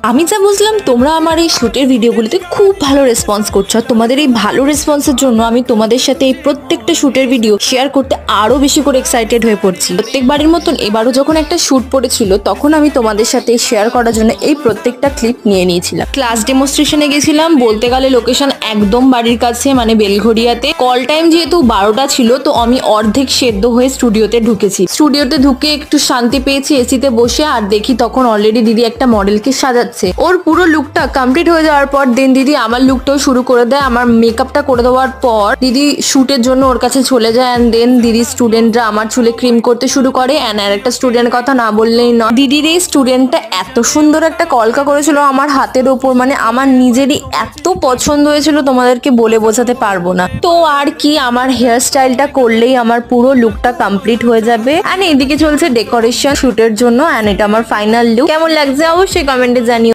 আমি যা বুঝলাম তোমরা আমার এই শুটের ভিডিওগুলোতে খুব ভালো রেসপন্স করছো, আর তোমাদের এই ভালো রেসপন্সের জন্য আমি তোমাদের সাথে এই প্রত্যেকটা শুটের ভিডিও শেয়ার করতে আরো বেশি করে এক্সাইটেড হয়ে পড়ছি। প্রত্যেকবারের মতন এবারও যখন একটা শুট পড়েছিল তখন আমি তোমাদের সাথে শেয়ার করার জন্য এই প্রত্যেকটা ক্লিপ নিয়ে নিয়েছিলাম। ক্লাস ডেমনস্ট্রেশনে গেছিলাম, বলতে গেলে লোকেশন একদম বাড়ির কাছে, মানে বেলঘড়িয়াতে। কল টাইম যেহেতু 12টা ছিল তো আমি অর্ধেক সেদ্ধ হয়ে স্টুডিওতে ঢুকেছি। স্টুডিওতে ঢুকে একটু শান্তি পেয়েছি এসিতে বসে, আর দেখি তখন অলরেডি দিদি একটা মডেলকে সাজাচ্ছে। ওর পুরো লুকটা কমপ্লিট হয়ে যাওয়ার পর দেন দিদি আমার লুকটাও শুরু করে দেয়। আমার মেকআপটা করে দেওয়ার পর দিদি শুটের জন্য ওর কাছে চলে যায়, এন্ড দেন দিদি স্টুডেন্টরা আমার চুলে ক্রিম করতে শুরু করে। এন্ড আর একটা স্টুডেন্টের কথা না বললেই নয়, দিদির এই স্টুডেন্টটা এত সুন্দর একটা কলকা করেছিল আমার হাতের ওপর, মানে আমার নিজেরই এত পছন্দ হয়েছিল তোমাদেরকে বলে বোঝাতে পারবো না। তো আর কি, আমার হেয়ার স্টাইলটা করলেই আমার পুরো লুকটা কমপ্লিট হয়ে যাবে। এন্ড এদিকে চলছে ডেকোরেশন শুটের জন্য, এন্ড এটা আমার ফাইনাল লুক। কেমন লাগছে অবশ্যই কমেন্টে জানিও।